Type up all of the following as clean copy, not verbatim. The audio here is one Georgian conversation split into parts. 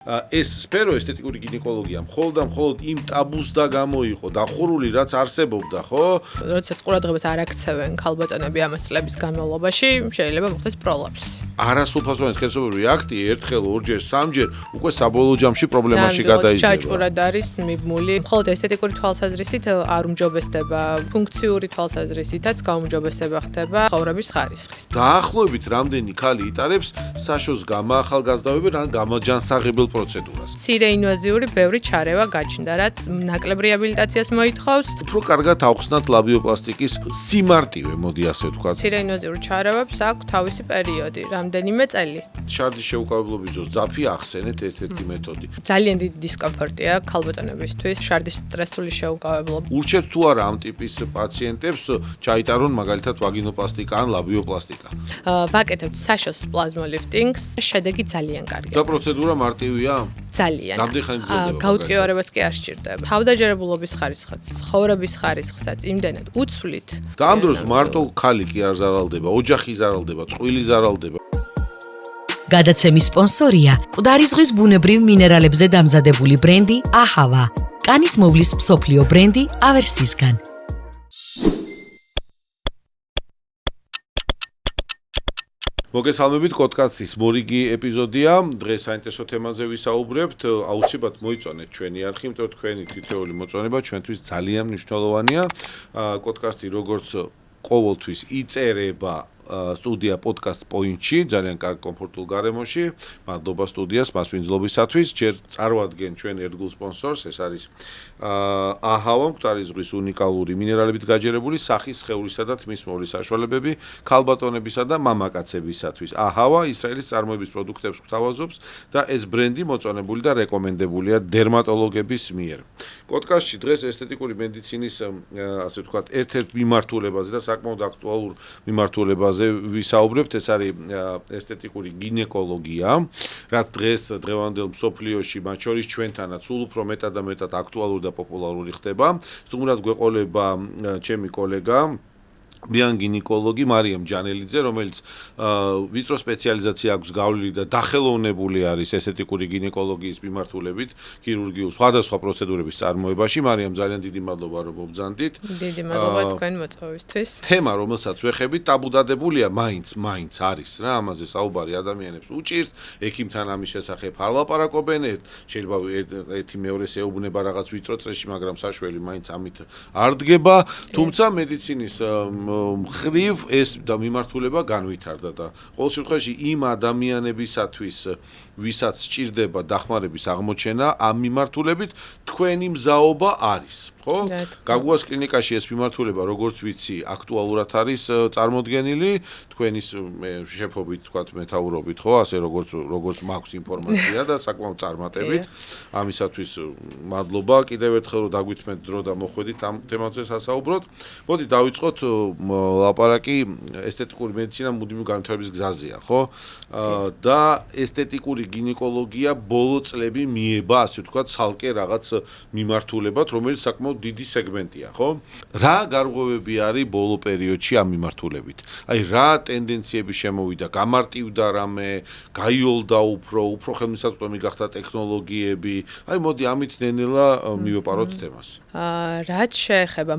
ეს სფერო ესთეტიკური გინეკოლოგია მხოლოდ იმ ტაბუს და გამოიყო დახურული, რაც არსებობდა, ხო? როდესაც ყურადღებას არ აქცევენ ქალბატონები ამას წლების განმავლობაში, შეიძლება მოხდეს პროლაპსი. არასრულფასოვანი სქესობრივი აქტი ერთხელ, ორჯერ, სამჯერ უკვე საბოლოო ჯამში პრობლემაში გადაიზრდება. ჯაჭვურად არის მიბმული. მხოლოდ ესთეტიკური თვალსაზრისით არ უმჯობესდება, ფუნქციური თვალსაზრისითაც გაუმჯობესება ხდება ცხოვრების ხარისხის. დაახლოებით რამდენი ქალი იტარებს საშოს გამაახალგაზრდავებენ ან გამაჯანსაღებელ პროცედურას. მცირე ინვაზიური ბევრი ჩარევა გაჩნდა, რაც ნაკლებ რეაბილიტაციას მოითხოვს. უფრო კარგად ავხსნათ ლაბიოპლასტიკის სიმარტივე, მოდი ასე ვთქვათ. მცირე ინვაზიურ ჩარევებს აქვს თავისი პერიოდი, რამდენიმე წელი. შარდის შეუკავებლობის დროს ძაფი ახსენეთ ერთ-ერთი მეთოდი. ძალიან დიდი დისკომფორტია ქალბატონებისთვის, შარდის სტრესული შეუკავებლობა. ურჩევთ თუ არა ამ ტიპის პაციენტებს ჩაიტარონ მაგალითად ვაგინოპლასტიკა ან ლაბიოპლასტიკა. ვაკეთებთ საშოს პლაზმოლიფტინგს, შედეგი ძალიან კარგია. და პროცედურა მარტივია? ძალიან. რამდენი ხანი გრძელდება? გაუტკივარებაც კი არ სჭირდება. თავდაჯერებულობის ხარისხიც, ცხოვრების ხარისხსაც იმდენად უცვლით. და ამ დროს მარტო ქალი კი არ ზარალდება, ოჯახი ზარალდება, წყვილი ზარალდება. გადაცემის სპონსორია მკვდარი ზღვის ბუნებრივ მინერალებზე დამზადებული ბრენდი აჰავა. კანის მოვლის მსოფლიო ბრენდი ავერსისგან. მოგესალმებით, კოდკასტის მორიგი ეპიზოდია. დღეს საინტერესო თემაზე ვისაუბრებთ. აუცილებლად მოიწონეთ ჩვენი არხი, იმიტომ რომ თქვენი თითოეული მოწონება ჩვენთვის ძალიან მნიშვნელოვანია. კოდკასტი როგორც ყოველთვის იწერება სტუდია პოდკასტ პოინტში, ძალიან კარგ კომფორტულ გარემოში. მადლობა სტუდიას მასპინძლობისათვის. ჯერ წარვადგენ ჩვენ ერთგულ სპონსორს, ეს არის აჰავა, მკვდარი ზღვის უნიკალური მინერალებით გაჯერებული სახის, სხეულისა და თმის მოვლის საშუალებები ქალბატონებისა და მამაკაცებისათვის. აჰავა ისრაელის წარმოების პროდუქტებს გვთავაზობს და ეს ბრენდი მოწონებული და რეკომენდებულია დერმატოლოგების მიერ. პოდკასტში დღეს ესთეტიკური მედიცინის, ასე ვთქვათ, ერთ-ერთ მიმართულებაზე და საკმაოდ აქტუალურ მიმართულებაზე ვისაუბრებთ, ეს არის ესთეტიკური გინეკოლოგია, რაც დღევანდელ მსოფლიოში, მათ შორის ჩვენთანაც სულ უფრო მეტად და მეტად აქტუალური და პოპულარული ხდება. სტუმრად გვეყოლება ჩემი კოლეგა ბიან გინეკოლოგი მარიამ ჯანელიძე, რომელიც ვიწრო სპეციალიზაცია აქვს გავლილი და დახელოვნებული არის ესთეტიკური გინეკოლოგიის მიმართულებით, ქირურგიულ სხვადასხვა პროცედურების წარმოებაში. მარიამ, ძალიან დიდი მადლობა, რომ მობრძანდით. დიდი მადლობა თქვენ მოწვევისთვის. თემა, რომელსაც ვეხებით, ტაბუდადებულია, მაინც არის რა, ამაზე საუბარი ადამიანებს უჭირთ, ექიმთან ამის შესახებ არ ლაპარაკობენ, შეიძლება ერთი მეორეს ეუბნება რაღაც ვიწრო წრეში, მაგრამ საშველი მაინც ამით არ დგება, თუმცა მედიცინის მხრივ ეს და მიმართულება განვითარდა და ყოველ შემთხვევაში იმ ადამიანებისათვის, ვისაც სჭირდება დახმარების აღმოჩენა ამ მიმართულებით, თქვენი მზაობა არის, ხო? გაგუას კლინიკაში ეს მიმართულება, როგორც ვიცი, აქტუალურად არის წარმოდგენილი, თქვენის შეფობით, თქვათ, მეთაურობით, ხო? ასე როგორც მაქვს ინფორმაცია და საკმაოდ წარმატებით. ამისათვის მადლობა კიდევ ერთხელ, რომ დაგვითმეთ დრო და მოხვედით ამ თემაზე სასაუბროთ. მოდი დავიწყოთ ლაპარაკი ესთეტიკური მედიცინა მუდმივი განვითარების გზაზეა, ხო? და ესთეტიკური გინეკოლოგია ბოლო წლები მიება, ასე ვთქვათ, ცალკე რაღაც მიმართულებად, რომელიც საკმაოდ დიდი სეგმენტია, ხო? რა გარღვევები არის ბოლო პერიოდში ამ მიმართულებით? აი, რა ტენდენციები შემოვიდა, გამარტივდა რამე, გაიოლდა უფრო ხელმისაწვდომი გახდა ტექნოლოგიები. აი, მოდი ამით ნენელა მივეპაროთ თემას. რაც შეეხება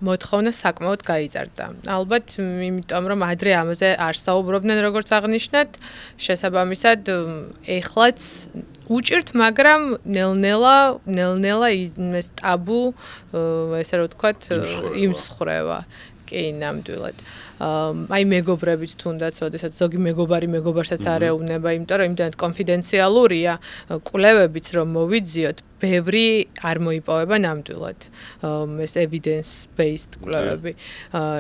მოთხოვნა საკმაოდ გაიზარდა. ალბათ, იმიტომ რომ ადრე ამაზე არ საუბრობდნენ, როგორც აღნიშნეთ, შესაბამისად, ეხლაც უჭირთ, მაგრამ ნელ-ნელა ეს ტაბუ, ესე რომ ვთქვათ, იმსხვრევა. კი, ნამდვილად. აი მეგობრებით თუნდაც, ოდესაც ზოგი მეგობარი მეგობარსაც არ ეუბნება, იმიტომ რომ იმდენად კონფიდენციალურია, კვლევებიც რომ მოვიძიოთ, ბევრი არ მოიპოვება ნამდვილად. ეს evidence based კვლევები.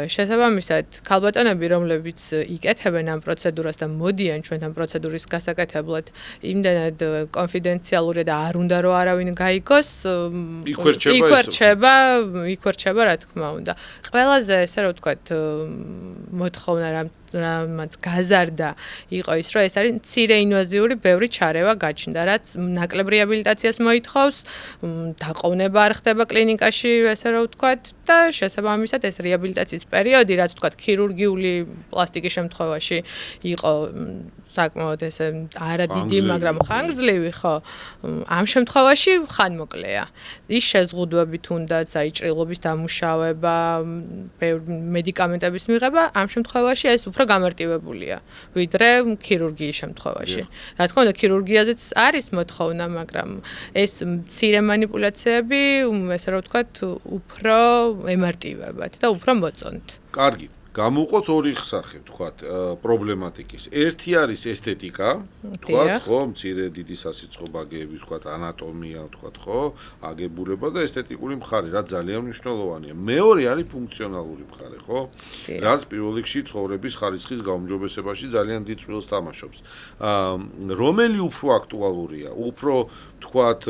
შესაბამისად, ქალბატონები, რომლებიც იკეთებენ ამ პროცედურას და მოდიან ჩვენთან პროცედურის გასაკეთებლად, იმდენად კონფიდენციალურია და არ უნდა რომ არავინ გაიგოს, იქვერჩება, რა თქმა უნდა. ყველაზე, ესე რომ ვთქვათ, მოთხოვნა რამაც გაზარდა იყო ის, რომ ეს არის მცირე ინვაზიური ბევრი ჩარევა გაჩნდა, რაც ნაკლებ რეაბილიტაციას მოითხოვს, დაყოვნება არ ხდება კლინიკაში, ესე რომ ვთქვათ, და შესაბამისად ეს რეაბილიტაციის პერიოდი, რაც ვთქვათ, ქირურგიული პლასტიკის შემთხვევაში იყო საკმაოდ ესე არადიდი, მაგრამ ხანგრძლივი, ხო. ამ შემთხვევაში ხანმოკლეა. ის შეზღუდვები თუნდაც აი ჭრილობის დამუშავება, მედიკამენტების მიღება, ამ შემთხვევაში ეს უფრო გამარტივებულია, ვიდრე ქირურგიის შემთხვევაში. რა თქმა უნდა, ქირურგიაზეც არის მოთხოვნა, მაგრამ ეს მცირე манипуляციები, ესე რომ ვთქვათ, უფრო ემარტივებათ და უფრო მოწონთ. კარგი. გამოვყოთ ორი სახე, ვთქვათ, პრობლემატიკის. ერთი არის ესთეტიკა, ვთქვათ, ხო, მცირე დიდი სასიცხო ბაგეების, ვთქვათ, ანატომია, ვთქვათ, ხო, აგებულება და ესთეტიკური მხარე, რაც ძალიან მნიშვნელოვანია. მეორე არის ფუნქციონალური მხარე, ხო? რაც პირველ რიგში ცხოვრების ხარისხის გაუმჯობესებაში ძალიან დიდ წვლილს თამაშობს. რომელი უფრო აქტუალურია? უფრო ვთქვათ,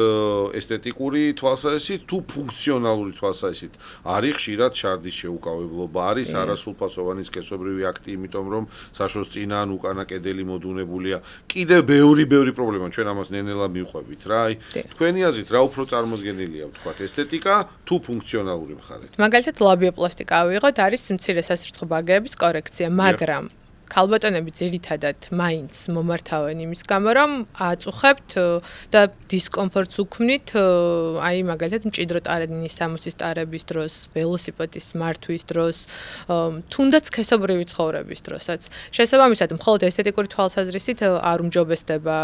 ესთეტიკური თვალსაზრისით თუ ფუნქციონალური თვალსაზრისით? არის ხშირად შარდის შეუკავებლობა, არის არასრულფასოვანი სქესობრივი აქტი, იმიტომ რომ საშოს წინა ან უკანა კედელი მოდუნებულია. კიდევ ბევრი პრობლემა, ჩვენ ამას ნელ-ნელა მივყვებით რა. აი, თქვენი აზრით რა უფრო წარმოდგენილია, ვთქვათ, ესთეტიკა თუ ფუნქციონალური მხარე? მაგალითად, ლაბიოპლასტიკა ავიღოთ, არის მცირე სასიცხო ბაგეების კორექცია, მაგრამ ქალბატონები ძირითადად მაინც მომართავენ იმის გამო, რომ აწუხებთ და დისკომფორტს უქმნით, აი მაგალითად მჭიდრო ტარენის სამოსის ტარების დროს, ველოსიპედის მართვის დროს, თუნდაც სქესობრივი ცხოვრების დროსაც. შესაბამისად, მხოლოდ ესთეტიკური თვალსაზრისით არ უმჯობესდება,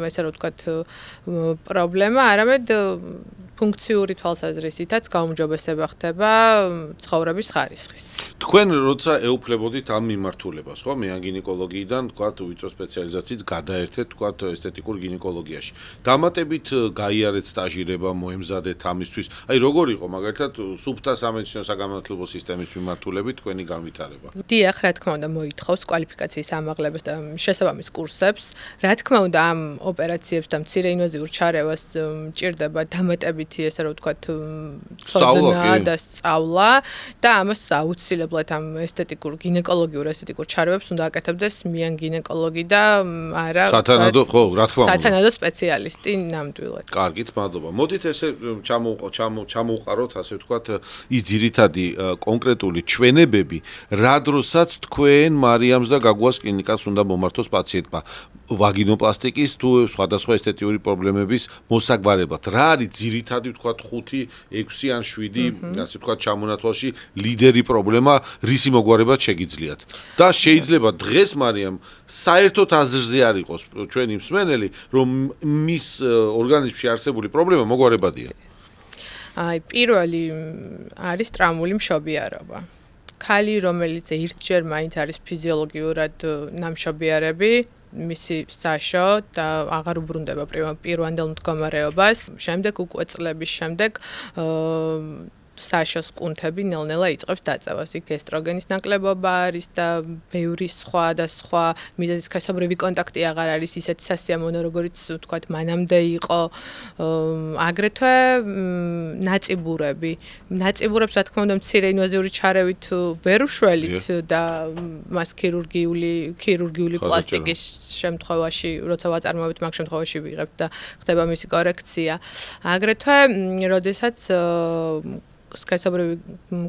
ესე რომ ვთქვათ, პრობლემა, არამედ ფუნქციური თვალსაზრისითაც გაუმჯობესება ხდება ცხოვრების ხარისხის. თქვენ როცა ეუფლებოდით ამ მიმართულებას, ხო, მე ან გინეკოლოგიიდან, თქვათ, უიწრო სპეციალიზაციით გადაერთეთ, თქვათ, ესთეტიკურ გინეკოლოგიაში. დამატებით გაიარეთ სტაჟირება, მოემზადეთ ამისთვის. აი, როგორ იყო მაგალითად სუფთა სამედიცინო საგანმანათლებლო სისტემის მიმართულებით თქვენი განვითარება? დიახ, რა თქმა უნდა, მოითხოვს კვალიფიკაციის ამაღლებას და შესაბამის კურსებს. რა თქმა უნდა, ამ ოპერაციებს და მცირე ინვაზიურ ჩარევას ჭირდება დამატებითი, ესე რომ ვთქვათ, ცოდნა და სწავლა და ამას აუცილებლად ამ ესთეტიკურ გინეკოლოგიურ ესთეტიკურ ჩარევებს უნდა აკეთებდეს მიან გინეკოლოგი და არა სათანადო, ხო, რა თქმა უნდა. სათანადო სპეციალისტი ნამდვილად. კარგით, მადლობა. მოდით ესე ჩამოვყაროთ, ასე ვთქვათ, ის ძირითადი კონკრეტული ჩვენებები, რა დროსაც თქვენ მარიამს და გაგუას კლინიკას უნდა მომართოს პაციენტმა ვაგინოპლასტიკის თუ სხვადასხვა ესთეტიური პრობლემების მოსაგვარებლად. რა არის ძირითადი, ვთქვათ, 5, 6 ან 7, ასე ვთქვათ, ჩამონათვალში ლიდერი პრობლემა, რისი მოგვარებაც შეგიძლიათ. და შეიძლება დღეს მარიამ საერთოდ აზრზე არ იყოს ჩვენი მსმენელი, რომ მის ორგანიზმში არსებული პრობლემა მოგვარებადია. აი, პირველი არის ტრამული მშობიარობა. ქალი, რომელიც ერთჯერ მაინც არის ფიზიოლოგიურად ნამშობიარები, მისი საშო და აღარ უბრუნდება პირვანდელ მდგომარეობას. შემდეგ უკვე წლების შემდეგ საშოს კუნთები ნელ-ნელა იწყებს დაწევას. იქ ესტროგენის ნაკლებობა არის და ბევრი სხვა მიზეზის სქესობრივი კონტაქტი აღარ არის ისეთი სასიამოვნო, როგორც ვთქვათ, მანამდე იყო. აგრეთვე ნაწიბურები. ნაწიბურებს, რა თქმა უნდა, მცირე ინვაზიური ჩარევით ვერ უშველით და მას ქირურგიული პლასტიკის შემთხვევაში, როცა ვაწარმოებთ, მაგ შემთხვევაში ვიღებთ და ხდება მისი კორექცია. აგრეთვე, როდესაც სქესობრივი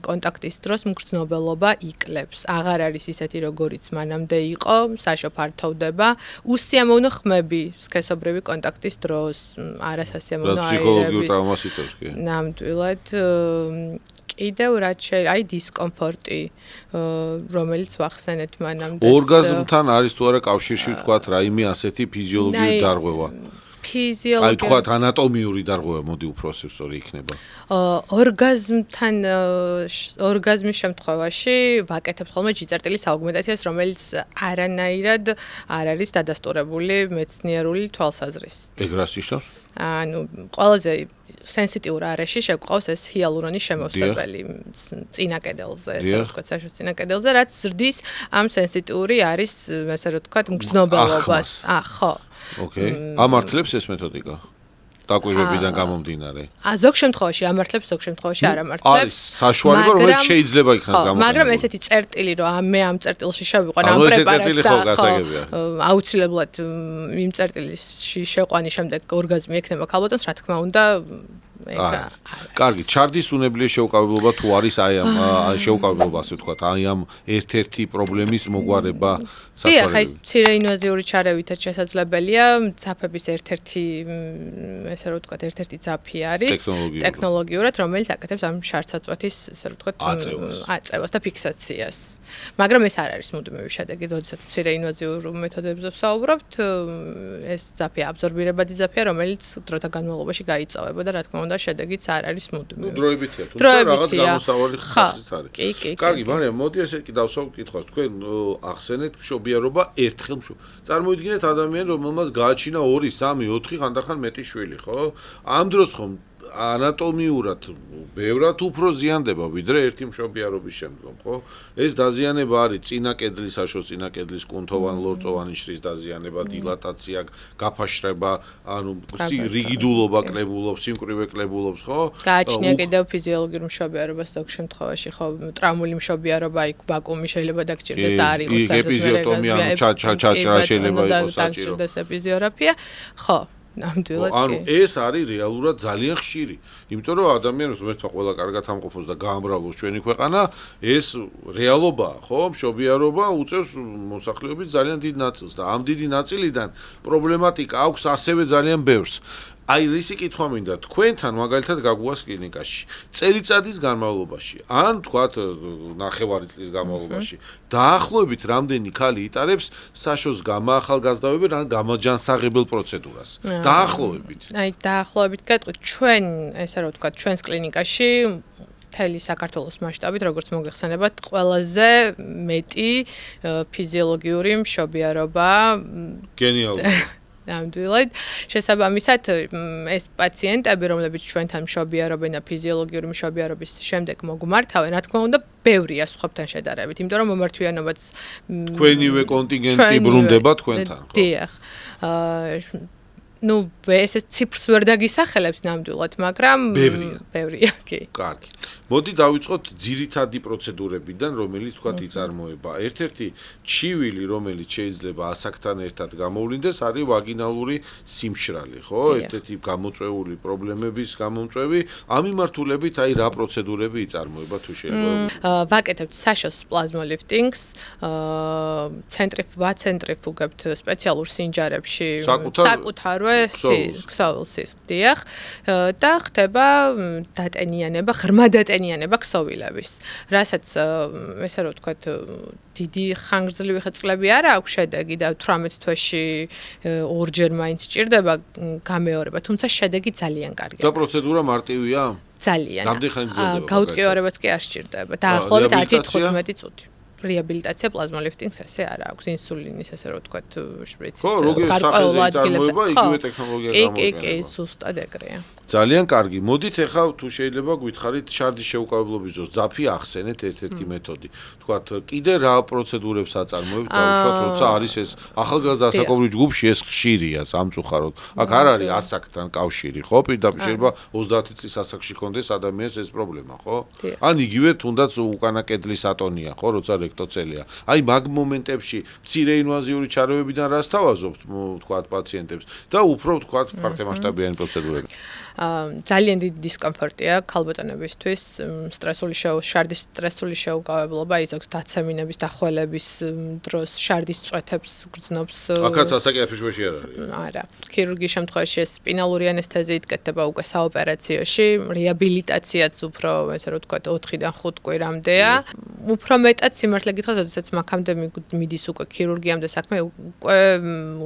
კონტაქტის დროს მგრძნობელობა იკლებს. აღარ არის ისეთი, როგორიც მანამდე იყო, საშო ფართოვდება. უსიამოვნო ხმები სქესობრივი კონტაქტის დროს, არასასიამოვნო აირების. ფსიქოლოგიურ ტრავმას იწვევს კი. ნამდვილად. კიდევ რაც აი დისკომფორტი, რომელიც ვახსენეთ მანამდე. ორგაზმთან არის თუ არა კავშირში, ვთქვათ, რაიმე ასეთი ფიზიოლოგიური დარღვევა. აი, თქვათ, ანატომიური დარღვევა, მოდი უფრო სწორი იქნება. ორგაზმის შემთხვევაში ვაკეთებთ ხოლმე ჯიწერტილის აუგმენტაციას, რომელიც არანაირად არ არის დადასტურებული მეცნიერული თვალსაზრისით. ეგ რას ნიშნავს? ანუ ყველაზე სენსიტიურ არეში შეგვყავს ეს ჰიალურონის შემოსეველი წინა კედელზე, ესე რომ ვთქვათ, საშოს წინა კედელზე, რაც ზრდის ამ სენსიტიური არის, ესე რომ ვთქვათ, მგრძნობელობას. ხო. ოკეი. ამართლებს ეს მეთოდიკა? დაკვირვებიდან გამომდინარე. ზოგ შემთხვევაში ამართლებს, ზოგ შემთხვევაში არ ამართლებს. არის საშუალება, რომელიც შეიძლება იქნას გამოყენება. მაგრამ ესეთი წერტილი, რომ მე ამ წერტილში შევიყვან ამ პრეპარატს და აუცილებლად იმ წერტილში შეყვანის შემდეგ ორგაზმი ექნება ქალბატონს, რა თქმა უნდა, კარგი, ჩარდის უნებლიე შეუკავებლობა თუ არის აი ამ შეუკავებლობა, ასე ვთქვათ, აი ამ ერთ-ერთი პრობლემის მოგვარება დიახ, ეს მცირე ინვაზიური ჩარევითაც შესაძლებელია, ძაფების ერთ-ერთი ესე რომ ვთქვათ, ერთ-ერთი ძაფი არის ტექნოლოგიურად, რომელიც აკეთებს ამ შარცაწვეთის, ესე რომ ვთქვათ, აწევას და ფიქსაციას. მაგრამ ეს არ არის მუდმივი შედეგი, როდესაც მცირე ინვაზიურ მეთოდებებზე ვსაუბრობთ, ეს ძაფი აბსორბირებადი ძაფია, რომელიც დროთა განმავლობაში გაიწოვება და რა თქმა უნდა, შედეგიც არ არის მუდმივი. დროებითია, თუმცა რაღაც გამოსავალი ხარჯით არის. კი. კარგი, მაგრამ მოდი ესე კი დავსვამ კითხვას. თქვენ ახსენეთ მშობიარობა ერთხელ წარმოიდგინეთ ადამიანი, რომელმაც გააჩინა 2, 3, 4 ხანდახან მეტი შვილი, ხო? ამ დროს ხომ ანატომიურად ბევრად უფრო ზიანდება ვიდრე ერთი მშობიარობის შემდგომ, ხო? ეს დაზიანება არის წინა კედლის, საშუალო წინა კედლის კუნთოვან ლორწოვანი შრის დაზიანება, დილატაცია, გაფაშრება, ანუ რიგიდულობა კლებულობს, სიმკვრივე კლებულობს, ხო? გააჩნია კიდევ ფიზიოლოგიურ მშობიარობას ზოგ შემთხვევაში, ხო, ტრაუმული მშობიარობა, იქ ვაკუუმი შეიძლება დაგჭირდეს და არ იყოს ეპიზიოტომია, ჩაჭრა შეიძლება იყოს საჭირო. დაგჭირდეს ეპიზიოთერაპია, ხო. ნამდვილად. ანუ ეს არის რეალურად ძალიან ხშირი. იმიტომ რომ ადამიანებს მერტვა ყველა კარგად ამყოფოს და გაამრავლოს ჩვენი ქვეყანა, ეს რეალობაა, ხო? მშობიარობა უწევს მოსახლეობის ძალიან დიდ ნაწილს და ამ დიდი ნაწილიდან პრობლემატიკა აქვს ასევე ძალიან ბევრს. აი რისი კითხვა მინდა თქვენთან მაგალითად გაგუას კლინიკაში წელიწადის განმავლობაში ან თქვათ ნახევარი წლის განმავლობაში დაახლოებით რამდენი ქალი იტარებს საშოს გამაახალგაზრდავებელ ან გამაჯანსაღებელ პროცედურას დაახლოებით აი დაახლოებით გეტყვით ჩვენ ესე რომ ვთქვათ ჩვენს კლინიკაში მთელი საქართველოს მასშტაბით როგორც მოგეხსენებათ ყველაზე მეტი ფიზიოლოგიური მშობიარობა გენიალური ნამდვილად შესაბამისად ეს პაციენტები რომლებიც ჩვენთან მშობიარობენ და ფიზიოლოგიური მშობიარობის შემდეგ მოგმართავენ რა თქმა უნდა ბევრია სხვებთან შედარებით იმიტომ რომ მომართვიანობაც თქვენივე კონტინგენტი ბრუნდება თქვენთან ხო დიახ ну ეს ციფრს ვერ დაგისახელებს ნამდვილად მაგრამ ბევრია კი კარგი მოდი დავიწყოთ ძირითადი პროცედურებიდან რომელიც თქვა იწარმოება ერთ-ერთი ჩივილი რომელიც შეიძლება ასაკთან ერთად გამოვლინდეს არის ვაგინალური სიმშრალე ხო ერთ-ერთი გამოწვეული პრობლემების გამომწვევი ამ მიმართულებით აი რა პროცედურები იწარმოება თუ შეიძლება ვაკეთებთ საშოს პლაზმოლიფტინგს ვაცენტრიფუგებთ სპეციალურ სინჯარებში საკუთარ ქსოვილს დიახ და ხდება დატენიანება ღრმა დატენიანება ქსოვილების რასაც ესე რომ ვთქვათ დიდი ხანგრძლივი წლები არა აქვს შედეგი და 18 თვეში ორჯერ მაინც სჭირდება გამეორება თუმცა შედეგი ძალიან კარგია და პროცედურა მარტივია ძალიან რამდენი ხანი გრძელდება გაუტკივარებაც კი არ სჭირდება დაახლოებით 10-15 წუთი რეაბილიტაცია პლაზმოლიფტინგს ესე არა აქვს ინსულინის ესე რომ ვთქვათ შპრიცით გარკვეულ ადგილებზე იგივე ტექნოლოგია გამოიყენება კი ზუსტად ეგრეა ძალიან კარგი მოდით ახლა თუ შეიძლება გითხარით შარდის შეუკავებლობის დროს ძაფი ახსენეთ ერთ-ერთი მეთოდი თქვათ კიდე რა პროცედურებს აწარმოებთ დაუშვათ როცა არის ეს ახალგაზრდა ასაკობრივ ჯგუფში ეს ხშირია სამწუხაროდ აქ არ არის ასაკთან კავშირი ხო პირდაპირ შეიძლება 30 წლის ასაკში ქონდეს ადამიანს ეს პრობლემა ხო ან იგივე თუნდაც უკანა კედლის ატონია ხო როცა რექტოცელია აი მაგ მომენტებში მცირე ინვაზიური ჩარევებიდან რას თავაზობთ თქვათ პაციენტებს და უფრო თქვათ ფართომასშტაბიანი პროცედურები ძალიან დიდი დისკომფორტია ქალბატონებისთვის სტრესული შარდის სტრესული შეუკავებლობა იზოგს დაცემინების და ხველების დროს შარდის წვეთებს გრძნობს აქაც ასაკი აფიშვეში არ არის არა ქირურგიის შემთხვევაში ეს სპინალური ანესთეზიით კეთდება უკვე საოპერაციოში რეაბილიტაციაც უფრო ესე რომ ვთქვათ 4-დან 5 კვირამდეა უფრო მეტად სიმართლე გითხრათ როდესაც მაქამდე მიდის უკვე ქირურგიამდე საქმე უკვე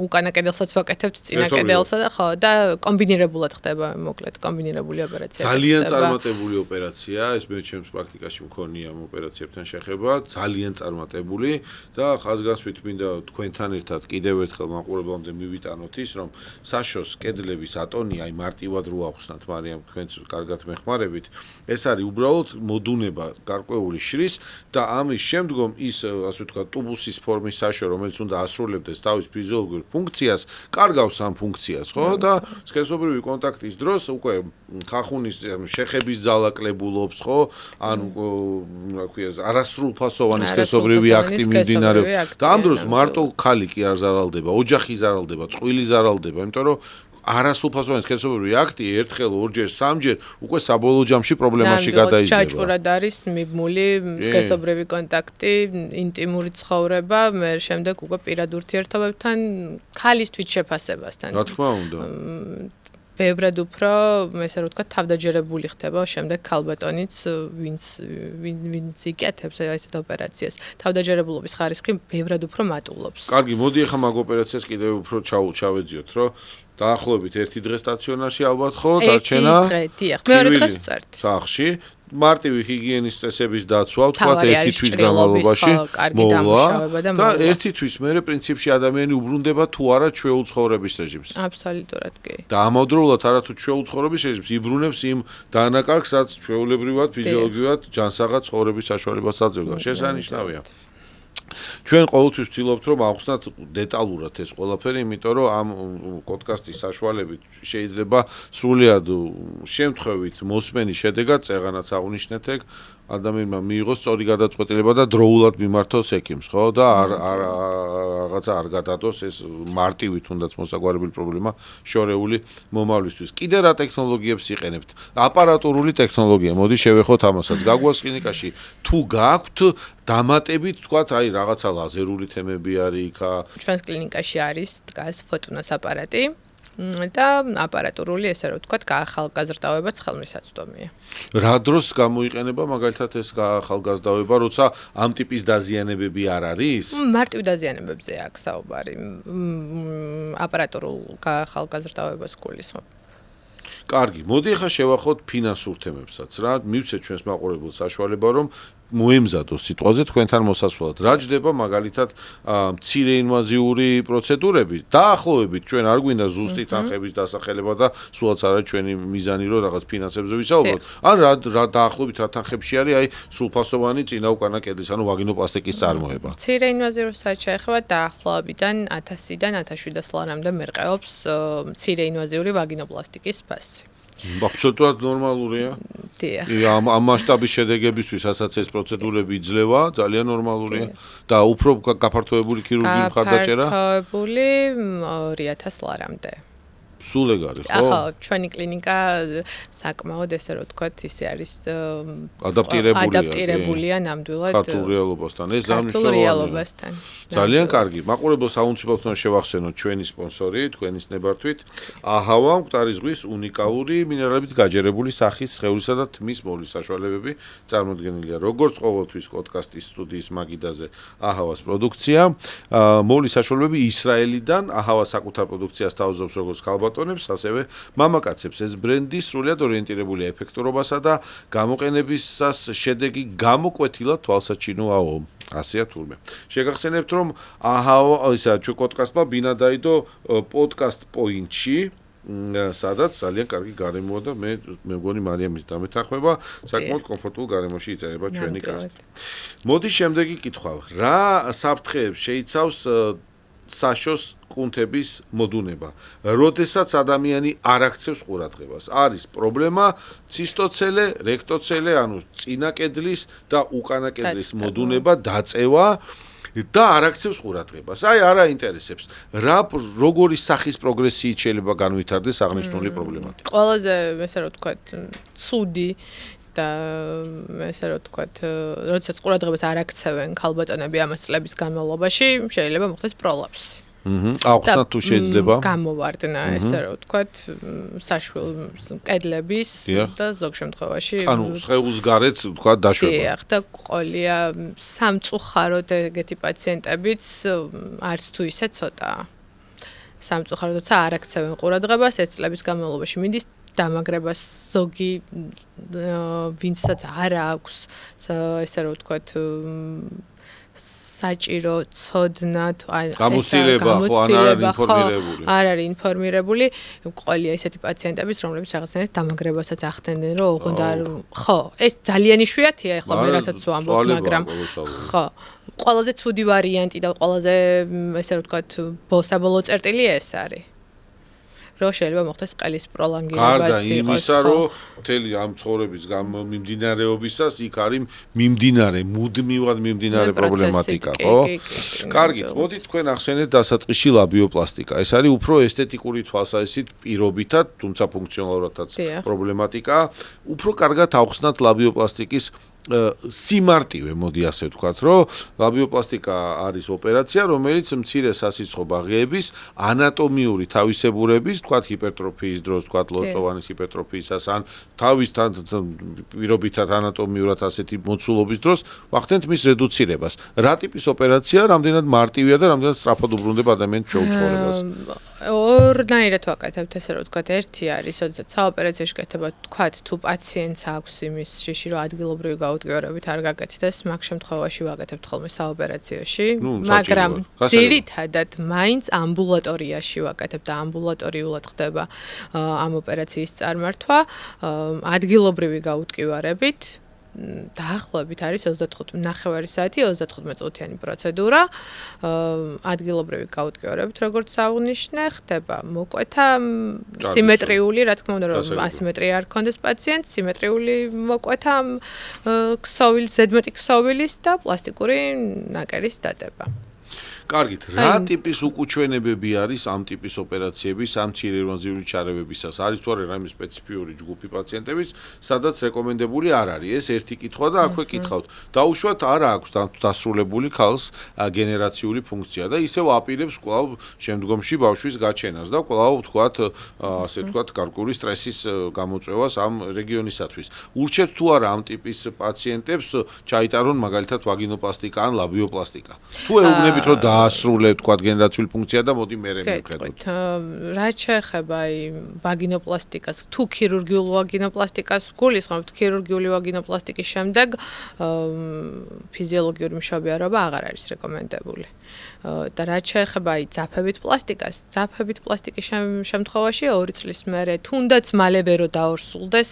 უკანა კედელსაც ვაკეთებთ წინა კედელსა და ხო და კომბინირებულად ხდება მოკლედ კომბინირებული ოპერაცია. ძალიან წარმატებული ოპერაცია, ეს მე ჩემს პრაქტიკაში მქონია ამ ოპერაციებთან შეხება, ძალიან წარმატებული და ხაზგასმით მინდა თქვენთან ერთად კიდევ ერთხელ მაყურებლამდე მივიტანოთ ის, რომ საშოს კედლების ატონია, აი მარტივად რო ახსნათ, მარიამ თქვენც კარგად მეხმარებით, ეს არის უბრალოდ მოდუნება გარკვეული შრის და ამის შემდგომ ის, ასე ვთქვათ, ტუბუსის ფორმის საშო, რომელიც უნდა ასრულებდეს თავის ფიზიოლოგიურ ფუნქციას, კარგავს ამ ფუნქციას, ხო? და სქესობრივი კონტაქტის დროს უკვე ხახუნის შეხების ძალა კლებულობს, ხო? ანუ რა ქვია, არასრულფასოვანი სქესობრივი აქტი მიმდინარეობს. და ამ დროს მარტო ქალი კი არ ზარალდება, ოჯახი ზარალდება, წყვილი ზარალდება, იმიტომ რომ არასრულფასოვანი სქესობრივი აქტი ერთხელ, ორჯერ, სამჯერ უკვე საბოლოო ჯამში პრობლემაში გადაიზრდება. ჯაჭვურად არის მიბმული სქესობრივი კონტაქტი, ინტიმური ცხოვრება, მე შემდეგ უკვე პირად ურთიერთობებთან, ქალისთვის შეფასებასთან. რა თქმა უნდა. ბევრად უფრო, ესე რომ ვთქვათ, თავდაჯერებული ხდება შემდეგ ქალბატონიც, ვინც იკეთებს ესეთ ოპერაციას. თავდაჯერებულობის ხარისხი ბევრად უფრო მატულობს. კარგი, მოდი ახლა მაგ ოპერაციას კიდევ უფრო ჩავეძიოთ, რომ დაახლოებით 1 დღე სტაციონარში ალბათ ხო, დარჩენა. 1 დღე, დიახ, მეორე დღეს ვწერთ. სახში. მარტივი ჰიგიენის წესების დაცვა, თქვათ 1 თვის განმავლობაში მოვლა და 1 თვის მერე პრინციპში ადამიანი უბრუნდება თუ არა ჩვეულ ცხოვრების რეჟიმს. აბსოლუტურად კი. და ამავდროულად არათუ ჩვეულ ცხოვრების რეჟიმს იბრუნებს იმ დანაკარგს, რაც ჩვეულებრივად ფიზიოლოგიურად ჯანსაღად ცხოვრების საშუალებას აძლევს. შესანიშნავია. ჩვენ ყოველთვის ვცდილობთ რომ ავხსნათ დეტალურად ეს ყველაფერი, იმიტომ რომ ამ პოდკასტის საშუალებით შეიძლება სრულიად შემთხვევით მოსმენის შედეგად წეღანაც აღნიშნეთ ეგ ადამიანმა მიიღოს სწორი გადაწყვეტილება და დროულად მიმართოს ექიმს, ხო? და რაღაცა არ გადადოს ეს მარტივი თუნდაც მოსაგვარებელი პრობლემა შორეული მომავლისთვის. კიდე რა ტექნოლოგიებს იყენებთ? აპარატურული ტექნოლოგია. მოდი შევეხოთ ამასაც. გაგვას კლინიკაში თუ გაქვთ დამატებით, თქვათ, აი რაღაცა ლაზერული თემები არის იქა. ჩვენს კლინიკაში არის დგას ფოტონას აპარატი. და აპარატურული, ესე რომ ვთქვათ, გაახალგაზრდავებაც ხელმისაწვდომია. რა დროს გამოიყენება მაგალითად ეს გაახალგაზრდავება, როცა ამ ტიპის დაზიანებები არ არის? მარტივ დაზიანებებზე აქვს საუბარი. აპარატურულ გაახალგაზრდავებას გულისხმობ. კარგი, მოდი ახლა შევახოთ ფინანსურ თემებსაც რა. მივცეთ ჩვენს მაყურებელს საშუალება, რომ მოემზადოს სიტყვაზე თქვენთან მოსასვლელად. რა ჯდება მაგალითად მცირე ინვაზიური პროცედურები? დაახლოებით ჩვენ არ გვინდა ზუსტი თანხების დასახელება და სულაც არა ჩვენი მიზანი რომ რაღაც ფინანსებზე ვისაუბროთ. ან რა დაახლოებით რა თანხებში არის აი სრულფასოვანი წინაუკანა კედლის, ანუ ვაგინოპლასტიკის წარმოება. მცირე ინვაზიურსაც შეეხება დაახლოებიდან 1000-დან 1700 ლარამდე მერყეობს მცირე ინვაზიური ვაგინოპლასტიკის ფასი. აბსოლუტურად ნორმალურია. დიახ. ამ მასშტაბის შედეგებისთვის, რასაც ეს პროცედურები იძლევა, ძალიან ნორმალურია და უფრო გაფართოებული ქირურგიული მხარდაჭერა. გაფართოებული 2000 ლარამდე. სულ ეგ არის, ხო? ახლა ჩვენი კლინიკა საკმაოდ ესე რომ ვთქვათ, ისე არის ადაპტირებულია ნამდვილად ქართულ რეალობასთან. ეს ქართულ რეალობასთან. ძალიან კარგი. მაყურებელს აუცილებლად უნდა შევახსენოთ ჩვენი სპონსორი, თქვენის ნებართვით, აჰავა, მკვდარი ზღვის უნიკალური მინერალებით გაჯერებული სახის სხეულისა და თმის მოვლის საშუალებები წარმოდგენილია. როგორც ყოველთვის პოდკასტის სტუდიის მაგიდაზე აჰავას პროდუქცია, მოვლის საშუალებები ისრაელიდან აჰავა საკუთარ პროდუქციას თავზობს როგორც ქალბატონებს, ასევე მამაკაცებს. ეს ბრენდი სრულიად ორიენტირებულია ეფექტურობასა და გამოყენებისას შედეგი გამოკვეთილად თვალსაჩინოაო. ასეა თურმე. შეგახსენებთ, რომ აჰავა, ისა ჩვენ პოდკასტმა ბინა დაიდო პოდკასტ პოინტში, სადაც ძალიან კარგი გარემოა და მე მგონი მარიამის დამეთანხმება, საკმაოდ კომფორტულ გარემოში იწერება ჩვენი კასტი. მოდი შემდეგი კითხვა. რა საფრთხეებს შეიცავს საშოს კუნთების მოდუნება. როდესაც ადამიანი არ აქცევს ყურადღებას, არის პრობლემა ცისტოცელე, რექტოცელე, ანუ წინა კედლის და უკანა კედლის მოდუნება, დაწევა და არ აქცევს ყურადღებას. აი, არ აინტერესებს. როგორი სახის პროგრესიით შეიძლება განვითარდეს აღნიშნული პრობლემატიკა. ყველაზე, ესე რომ ვთქვათ, ცუდი და ესე რომ ვთქვათ, როდესაც ყურადღებას არ აქცევენ ქალბატონები ამას წლების განმავლობაში, შეიძლება მოხდეს პროლაპსი. აუხსნათ თუ შეიძლება გამოვარდნა, ესე რომ ვთქვათ, საშვილ კედლების და ზოგ შემთხვევაში ანუ სხეულს გარეთ ვთქვათ დაშვება. დიახ, და ყოლია სამწუხაროდ ეგეთი პაციენტებიც არც თუ ისე ცოტაა. სამწუხაროდ, როცა არ აქცევენ ყურადღებას, ეს წლების განმავლობაში მიდის დამაგრებას ზოგი ვინცაც არ აქვს, ესე რომ ვთქვათ, საჭირო ცოდნა თუ გამოცდილება ხო არ არის ინფორმირებული, ყოლია ისეთი პაციენტებიც, რომლებიც რაღაცნაირად დამაგრებასაც ახდენენ, რომ ოღონდ არ ხო, ეს ძალიან იშვიათია, ეხლა მე რასაც ვამბობ, მაგრამ ხო, ყველაზე ცუდი ვარიანტი და ყველაზე ესე რომ ვთქვათ, საბოლოო წერტილი ეს არის. რომ შეიძლება მოხდეს ყელის გარდა პროლონგირებაც იყოს. იმისა, რომ მთელი ამ ცხოვრების მიმდინარეობისას იქ არის მუდმივად მიმდინარე პრობლემატიკა, ხო? კარგით, მოდით თქვენ ახსენეთ დასაწყისში ლაბიოპლასტიკა. ეს არის უფრო ესთეტიკური თვალსაზრისით პირობითად, თუმცა ფუნქციონალურადაც პრობლემატიკა. უფრო კარგად ავხსნათ ლაბიოპლასტიკის სიმარტივე, მოდი ასე ვთქვათ, რომ ლაბიოპლასტიკა არის ოპერაცია, რომელიც მცირე სასიცხო ბაღების ანატომიური თავისებურების, ვთქვათ, ჰიპერტროფიის დროს, ვთქვათ, ლორწოვანის ჰიპერტროფიისას, ან თავისთან პირობითად ანატომიურად ასეთი მოცულობის დროს ვახდენთ მის რედუცირებას. რა ტიპის ოპერაცია, რამდენად მარტივია და რამდენად სწრაფად უბრუნდება ადამიანის შეუცხოვრებას? ორნაირად ვაკეთებთ, ესე რომ ვთქვათ, ერთი არის, როდესაც საოპერაციო შეკეთება, ვთქვათ, თუ პაციენტს აქვს იმის შიში, რომ ადგილობრივი გაუტკივრებით არ გაკეთდეს, მაგ შემთხვევაში ვაკეთებთ ხოლმე საოპერაციოში, მაგრამ ძირითადად მაინც ამბულატორიაში ვაკეთებთ და ამბულატორიულად ხდება ამ ოპერაციის წარმართვა, ადგილობრივი გაუტკივარებით. დაახლოებით არის 25 საათი 35 წუთიანი პროცედურა. ადგილობრივი გაუტკივრებით, როგორც აღნიშნე, ხდება მოკვეთა სიმეტრიული, რა თქმა უნდა, რომ ასიმეტრია არ ქონდეს პაციენტს, სიმეტრიული მოკვეთა ზედმეტი ქსოვილის და პლასტიკური ნაკერის დადება. კარგით, რა ტიპის უკუჩვენებები არის ამ ტიპის ოპერაციების, ამ მცირე ინვაზიური ჩარევებისას? არის თუ არა რაიმე სპეციფიური ჯგუფი პაციენტების, სადაც რეკომენდებული არ არის? ეს ერთი კითხვა და აქვე კითხავთ. დაუშვათ არ აქვს დასრულებული ქალს გენერაციული ფუნქცია და ისევ აპირებს კვლავ შემდგომში ბავშვის გაჩენას და კვლავ ვთქვათ, ასე ვთქვათ, გარკვეული სტრესის გამოწვევას ამ რეგიონისათვის. ურჩევთ თუ არა ამ ტიპის პაციენტებს ჩაიტარონ მაგალითად ვაგინოპლასტიკა ან ლაბიოპლასტიკა? თუ ეუბნებით რომ დაასრულებთ თქვა გენერაციული ფუნქცია და მოდი მერე მივხედოთ. რაც შეეხება ვაგინოპლასტიკას, თუ ქირურგიულ ვაგინოპლასტიკას გულისხმობთ, ქირურგიული ვაგინოპლასტიკის შემდეგ ფიზიოლოგიური მშობიარობა აღარ არის რეკომენდებული. და რაც შეეხება ძაფებით პლასტიკას, ძაფებით პლასტიკის შემთხვევაში 2 წლის მერე თუნდაც მალევე რო დაორსულდეს,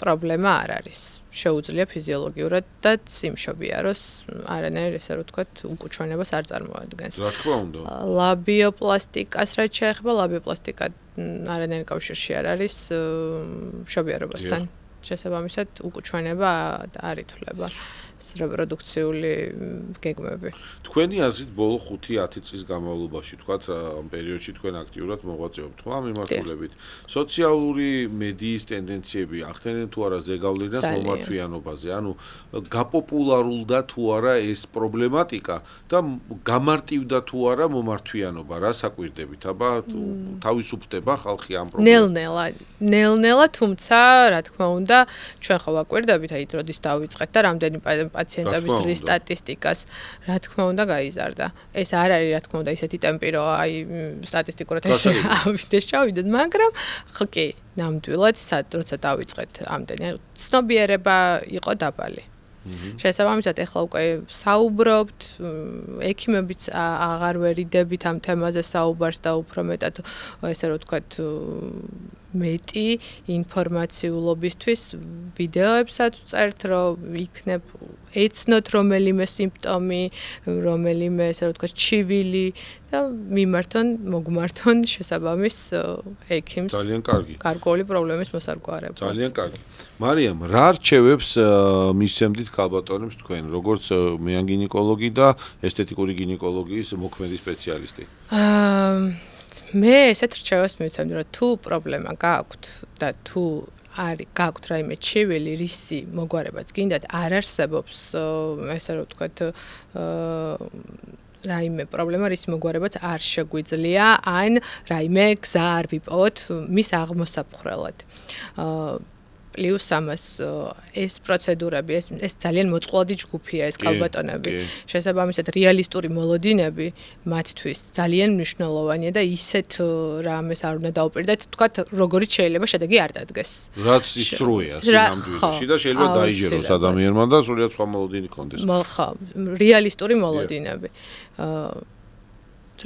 პრობლემა არ არის. შეუძლია ფიზიოლოგიურადაც იმშობიაროს, არანაირ ესე რომ ვთქვათ, უკუჩვენებას არ წარმოადგენს. რა თქმა უნდა. ლაბიოპლასტიკას რაც შეეხება, ლაბიოპლასტიკა არანაირ კავშირში არ არის მშობიარობასთან. შესაბამისად, უკუჩვენება არ ითვლება. რეპროდუქციული გეგმები. თქვენი აზრით ბოლო 5-10 წლის განმავლობაში, თქვათ, ამ პერიოდში თქვენ აქტიურად მოღვაწეობთ ამ მიმართულებით. სოციალური მედიის ტენდენციები ახდენენ თუ არა ზეგავლენას მომართვიანობაზე, ანუ გაპოპულარულდა თუ არა ეს პრობლემატიკა და გამარტივდა თუ არა მომართვიანობა, რა საკვირდებით? აბა თავისუფლდება ხალხი ამ პრობლემას? ნელ-ნელა, თუმცა, რა თქმა უნდა, ჩვენ ხო ვაკვირდებით, აი, როდის დავიწყეთ და რამდენი პაციენტების ზრდის სტატისტიკას, რა თქმა უნდა, გაიზარდა. ეს არ არის, რა თქმა უნდა, ისეთი ტემპი, რომ აი სტატისტიკურად ესე ავიდეთ, შევიდეთ, მაგრამ ხო კი, ნამდვილად, როცა დავიწყეთ ამდენი, ცნობიერება იყო დაბალი. შესაბამისად, ეხლა უკვე საუბრობთ, ექიმებიც აღარ ვერიდებით ამ თემაზე საუბარს და უფრო მეტად, ესე რომ ვთქვათ, მეტი ინფორმაციულობისთვის ვიდეოებსაც ვწერთ, რომ იქნებ ეცნოთ რომელიმე სიმპტომი, რომელიმე, ესე რომ ვთქვათ, ჩივილი და მოგმართონ შესაბამის ექიმს. ძალიან კარგი. გარკვეული პრობლემის მოსარკვევად. ძალიან კარგი. მარიამ, რა რჩევებს მისცემდით ქალბატონებს თქვენ, როგორც მეან გინეკოლოგი და ესთეტიკური გინეკოლოგიის მოქმედი სპეციალისტი? მე ესეთ რჩევას მივცემდი, რომ თუ პრობლემა გააქვთ და თუ გააქვთ რაიმე ჩივილი, რისი მოგვარებაც გინდათ, არ არსებობს, ესე რომ ვთქვათ, რაიმე პრობლემა, რის მოგვარებაც არ შეგვიძლია, ან რაიმე გზა არ ვიპოვოთ მის აღმოსაფხრელად. პლუს ამას ეს პროცედურები, ეს ძალიან მოწყვლადი ჯგუფია ეს ქალბატონები. შესაბამისად, რეალისტური მოლოდინები მათთვის ძალიან მნიშვნელოვანია და ისეთ რამეს არ უნდა დაუპირდეთ, თქვათ, როგორიც შეიძლება შედეგი არ დადგეს. რაც იცრუეა სინამდვილეში და შეიძლება დაიჯეროს ადამიანმა და სულიად სხვა მოლოდინი კონდეს. ხო, რეალისტური მოლოდინები.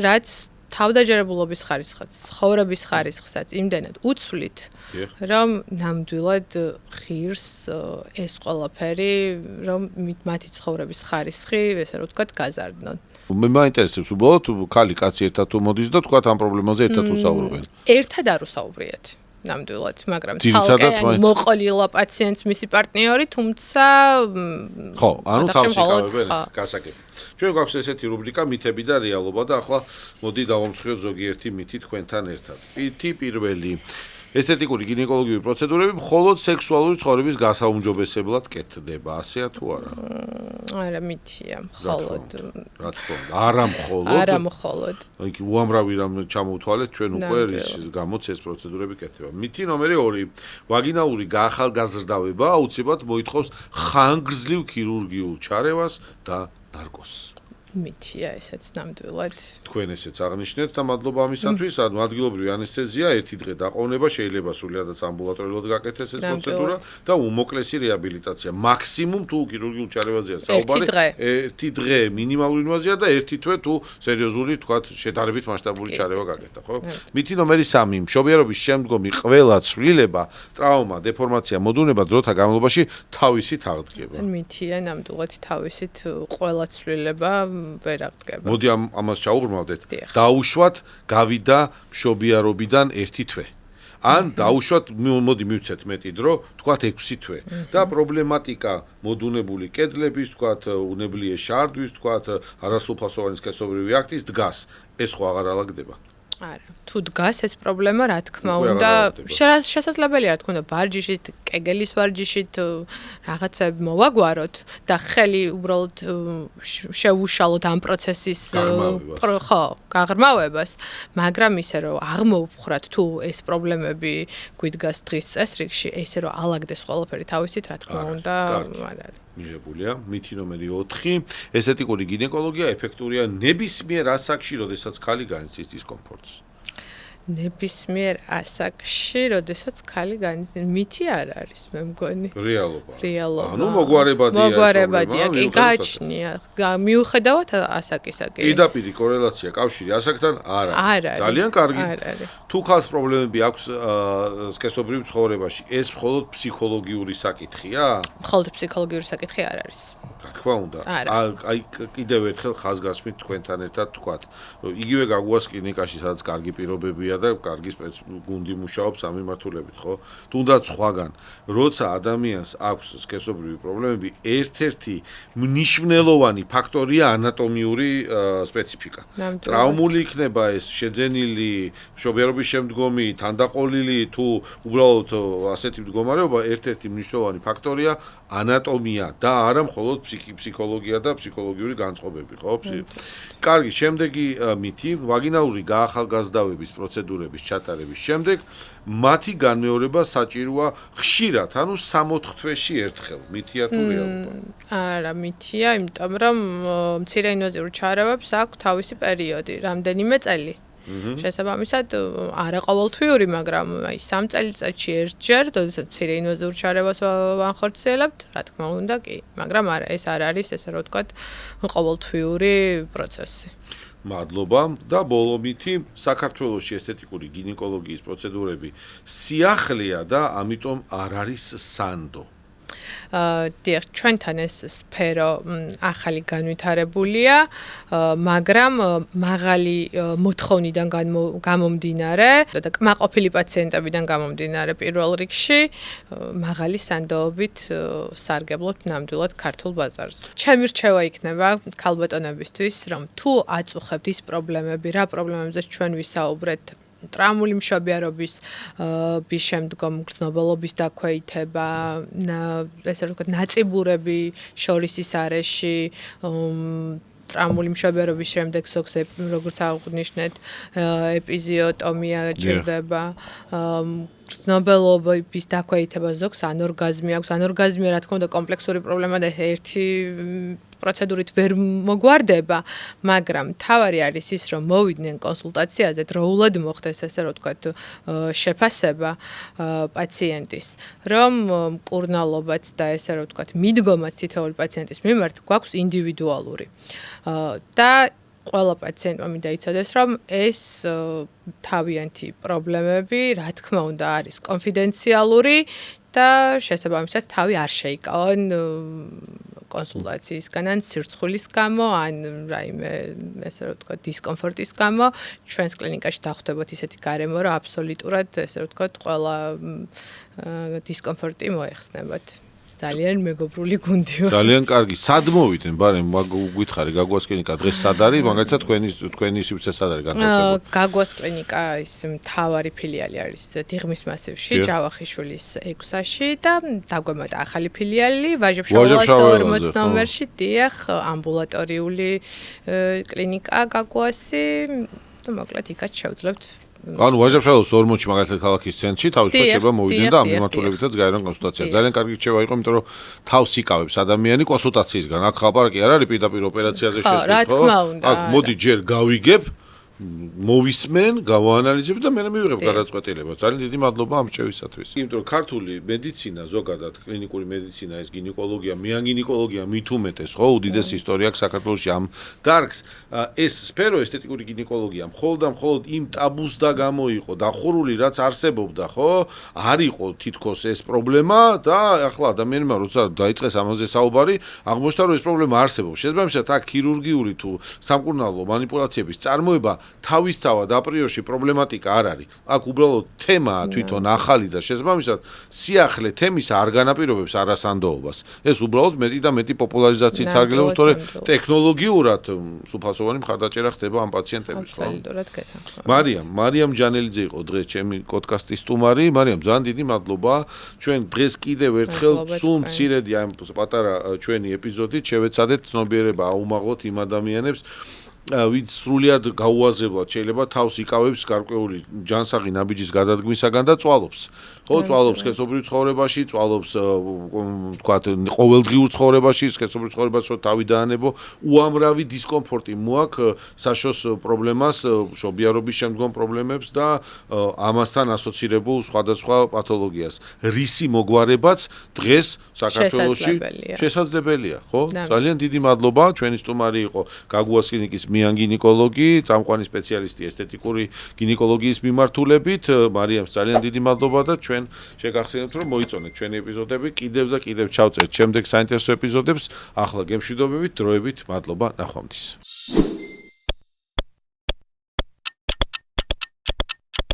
რაც თავდაჯერებულობის ხარისხსაც, ცხოვრების ხარისხსაც იმდენად უცვლით, რომ ნამდვილად ღირს ეს ყველაფერი, რომ მათი ცხოვრების ხარისხი, ესე რომ ვთქვათ, გაზარდნონ. მე მაინტერესებს უბრალოდ ქალი კაცი ერთად თუ მოდის და თქვა ამ პრობლემაზე ერთად უსაუბრობენ. ერთად არ უსაუბრიათ. ნამდვილად, მაგრამ ძირითადად ცალკე მოყოლილა პაციენტს მისი პარტნიორი, თუმცა ხო, ანუ თავს მხოლოდ, იკავებენ გასაგები. ჩვენ გვაქვს ესეთი რუბრიკა მითები და რეალობა და ახლა მოდი დავამსხვრიოთ ზოგიერთი მითი თქვენთან ერთად. მითი პირველი. ესთეტიკური გინეკოლოგიური პროცედურები მხოლოდ სექსუალური ცხოვრების გასაუმჯობესებლად კეთდება, ასეა თუ არა? არა, მითია, მხოლოდ. რა თქმა უნდა, არა მხოლოდ. არა მხოლოდ. იქ უამრავი რამ ჩამოვთვალეთ ჩვენ უკვე ის გამოც ეს პროცედურები კეთდება. მითი ნომერი 2. ვაგინალური გაახალგაზრდავება აუცილებლად მოითხოვს ხანგრძლივ ქირურგიულ ჩარევას და ნარკოზს. მითია ესეც ნამდვილად. თქვენ ესეც აღნიშნეთ და მადლობა ამისათვის, ანუ ადგილობრივი ანესთეზია ერთი დღე დაყოვნება შეიძლება სრულიადაც ამბულატორიულად გაკეთდეს ეს პროცედურა და უმოკლესი რეაბილიტაცია. მაქსიმუმ თუ ქირურგიულ ჩარევაზეა საუბარი, ერთი დღე მინიმალური ინვაზია და ერთი თვე თუ სერიოზული, თქვათ, შედარებით მასშტაბური ჩარევა გაკეთდა, ხო? მითი ნომერი 3. მშობიარობის შემდგომი ყველა ცვლილება, ტრავმა, დეფორმაცია, მოდუნება დროთა განმავლობაში თავისით აღდგება. მითია ნამდვილად თავისით ყველა ცვლილება ვერ აღდგება. მოდი ამას ჩაუბრმავდეთ. დაუშვათ გავიდა მშობიარობიდან ერთი თვე. ან დაუშვათ მოდი მივცეთ მეტი დრო, თქვათ 6 თვე. და პრობლემატიკა მოდუნებული კედლების, თქვათ უნებლიე შარდვის, თქვათ არასრულფასოვანი სქესობრივი აქტის დგას. ეს ხო აღარ ალაგდება. არა, თუ დგას ეს პრობლემა, რა თქმა უნდა, შესაძლებელია, რა თქმა უნდა, ვარჯიშით, კეგელის ვარჯიშით რაღაცები მოვაგვაროთ და ხელი უბრალოდ შევუშალოთ ამ პროცესის გაღრმავებას, მაგრამ ისე რომ აღმოვფხრათ თუ ეს პრობლემები გვიდგას დღის წესრიგში, ესე რომ ალაგდეს ყველაფერი თავისით, რა თქმა უნდა, არ არის. მიღებულია. მითი ნომერი 4. ესთეტიკური გინეკოლოგია ეფექტურია ნებისმიერ ასაკში, როდესაც ქალი განიცდის დისკომფორტს. ნებისმიერ ასაკში, როდესაც ქალი განიცდის, მითი არ არის, მე მგონი. რეალობა. ანუ მოგვარებადია, კი, გააჩნია. მიუხედავად ასაკისა კი. პირდაპირი კორელაცია კავშირი ასაკთან არ არის. ძალიან კარგი. თუ ქალს პრობლემები აქვს სქესობრივ ცხოვრებაში, ეს მხოლოდ ფსიქოლოგიური საკითხია? მხოლოდ ფსიქოლოგიური საკითხი არ არის. რა თქმა უნდა. აი კიდევ ერთხელ ხაზგასმით თქვენთან ერთად თქვათ. იგივე გაგუას კლინიკაში, სადაც კარგი პირობებია და კარგი გუნდი მუშაობს ამ მიმართულებით, ხო? თუნდაც სხვაგან, როცა ადამიანს აქვს სქესობრივი პრობლემები, ერთ-ერთი მნიშვნელოვანი ფაქტორია ანატომიური სპეციფიკა. ტრავმული იქნება ეს, შეძენილი, მშობიარობის შემდგომი, თანდაყოლილი თუ უბრალოდ ასეთი მდგომარეობა, ერთ-ერთი მნიშვნელოვანი ფაქტორია ანატომია და არა მხოლოდ ფსიქოლოგია და ფსიქოლოგიური განწყობები, ხო? კარგი, შემდეგი მითი, ვაგინალური გაახალგაზრდავების პროცედურების ჩატარების შემდეგ მათი განმეორება საჭიროა ხშირად, ანუ 60 თვეში ერთხელ. მითია თუ რეალობა? არა, მითია, იმიტომ რომ მცირე ინვაზიურ ჩარევებს აქვს თავისი პერიოდი, რამდენიმე წელი. შესაბამისად, არა ყოველთვიური, მაგრამ აი 3 წელიწადში ერთჯერ, როდესაც მცირე ინვაზიურ ჩარევას ვანხორციელებთ, რა თქმა უნდა, კი, მაგრამ არა, ეს არ არის, ესე რომ ვთქვათ, ყოველთვიური პროცესი. მადლობა და ბოლო მითი, საქართველოში ესთეტიკური გინეკოლოგიის პროცედურები სიახლეა და ამიტომ არ არის სანდო. დიახ, ჩვენთან ეს სფერო ახალი განვითარებულია, მაგრამ მაღალი მოთხოვნიდან გამომდინარე და კმაყოფილი პაციენტებიდან გამომდინარე პირველ რიგში, მაღალი სანდოობით სარგებლობთ ნამდვილად ქართულ ბაზარზე. ჩემი რჩევა იქნება ქალბატონებისთვის, რომ თუ აწუხებთ ის პრობლემები, რა პრობლემებზეც ჩვენ ვისაუბრეთ, ტრავმული მშობიარობის შემდგომ გრძნობელობის დაქვეითება, ესე რომ ვთქვათ, ნაწიბურები შორის ის არეში, ტრავმული მშობიარობის შემდეგ ზოგს როგორც აღნიშნეთ, ეპიზიოტომია ჭირდება, გრძნობელობის დაქვეითება ზოგს ანორგაზმი აქვს. ანორგაზმია, რა თქმა უნდა, კომპლექსური პრობლემა და ერთი პროცედურით ვერ მოგვარდება, მაგრამ თავარი არის ის, რომ მოვიდნენ კონსულტაციაზე, დროულად მოხდეს, ესე რომ ვთქვათ, შეფასება პაციენტის, რომ მკურნალობაც და ესე რომ ვთქვათ, მიდგომაც თითოეული პაციენტის მიმართ გვაქვს ინდივიდუალური. და ყველა პაციენტმა მინდა იცოდეს, რომ ეს თავიანთი პრობლემები, რა თქმა უნდა, არის კონფიდენციალური და შესაბამისად თავი არ შეიკავონ კონსულტაციისგან, ან სირცხვილის გამო, ან რაიმე, ესე რომ ვთქვათ, დისკომფორტის გამო, ჩვენს კლინიკაში დახვდებათ ისეთი გარემო, რომ აბსოლუტურად, ესე რომ ვთქვათ, ყველა დისკომფორტი მოეხსნებათ. ძალიან მეგობრული გუნდია. ძალიან კარგი. სად მოვიდნენ, ბარემ, გითხარი, გაგუას კლინიკა დღეს სად არის? მაგალითად თქვენი სივრცე სად არის განთავსებული? გაგუას კლინიკა ის მთავარი ფილიალი არის დიღმის მასივში, ჯავახიშვილის 6-ში და დაგვემატა ახალი ფილიალი ვაჟებ-შაველას 40 ნომერში, დიახ, ამბულატორიული კლინიკა გაგუასი და მოკლედ იქაც შევძლებთ ანუ ვაჟებ-შაველას 40-ში მაგალითად ქალაქის ცენტრში თავისუფლად შეიძლება მოვიდნენ და ამ მიმართულებითაც გაერონ კონსულტაცია. ძალიან კარგი რჩევა იყო, იმიტომ რომ თავს იკავებს ადამიანი კონსულტაციისგან. აქ ხალხი არ არის პირდაპირ ოპერაციაზე შესვლის, ხო? აქ მოდი ჯერ გავიგებ, მოვისმენ, გავაანალიზებ და მე მივიღებ გადაწყვეტილებას. ძალიან დიდი მადლობა ამ რჩევისათვის. იმიტომ რომ ქართული მედიცინა ზოგადად, კლინიკური მედიცინა, ეს გინეკოლოგია, მეანგინეკოლოგია მით უმეტეს, ხო, უდიდესი ისტორია აქვს საქართველოში ამ დარგს. ეს სფერო ესთეტიკური გინეკოლოგია მხოლოდ იმ ტაბუს და გამოიყო, დახურული რაც არსებობდა, ხო? არ იყო თითქოს ეს პრობლემა და ახლა ადამიანმა როცა დაიწყეს ამაზე საუბარი, აღმოჩნდა რომ ეს პრობლემა არსებობს. შესაბამისად, აქ ქირურგიული თუ სამკურნალო манипуляციების წარმოება თავისთავად აპრიორში პრობლემატიკა არ არის. აქ უბრალოდ თემაა თვითონ ახალი და შესაბამისად სიახლე თემის არ განაპირობებს არასანდოობას. ეს უბრალოდ მეტი და მეტი პოპულარიზაციით სარგებლობს, თორე ტექნოლოგიურად სუფასოვანი მხარდაჭერა ხდება ამ პაციენტების, ხო? აბსოლუტურად გეთანხმება. მარიამ ჯანელიძე იყო დღეს ჩემი პოდკასტის სტუმარი. მარიამ, ძალიან დიდი მადლობა. ჩვენ დღეს კიდევ ერთხელ სულ მცირედი ამ პატარა ჩვენი ეპიზოდით შევეცადეთ ცნობიერება აუმაღლოთ იმ ადამიანებს, ვინც სრულიად გაუაზრებლად შეიძლება თავს იკავებს გარკვეული ჯანსაღი ნაბიჯის გადადგმისაგან და წვალობს. ხო, წვალობს სქესობრივ ცხოვრებაში, წვალობს თქვათ ყოველდღიურ ცხოვრებაში, სქესობრივ ცხოვრებაში რო თავი დაანებო, უამრავი დისკომფორტი მოაქვს საშოს პრობლემას, შობიარობის შემდგომ პრობლემებს და ამასთან ასოცირებულ სხვადასხვა პათოლოგიას. რისი მოგვარებაც დღეს საქართველოში შესაძლებელია, ხო? ძალიან დიდი მადლობა. ჩვენი სტუმარი იყო გაგუას კლინიკის მეანგინეკოლოგი, წამყვანი სპეციალისტი ესთეტიკური გინეკოლოგიის მიმართულებით. მარიამს ძალიან დიდი მადლობა და ჩვენ შეგახსენებთ, რომ მოიწონეთ ჩვენი ეპიზოდები, კიდევ და კიდევ ჩავწერთ შემდეგ საინტერესო ეპიზოდებს. ახლა გემშვიდობებით, დროებით, მადლობა, ნახვამდის.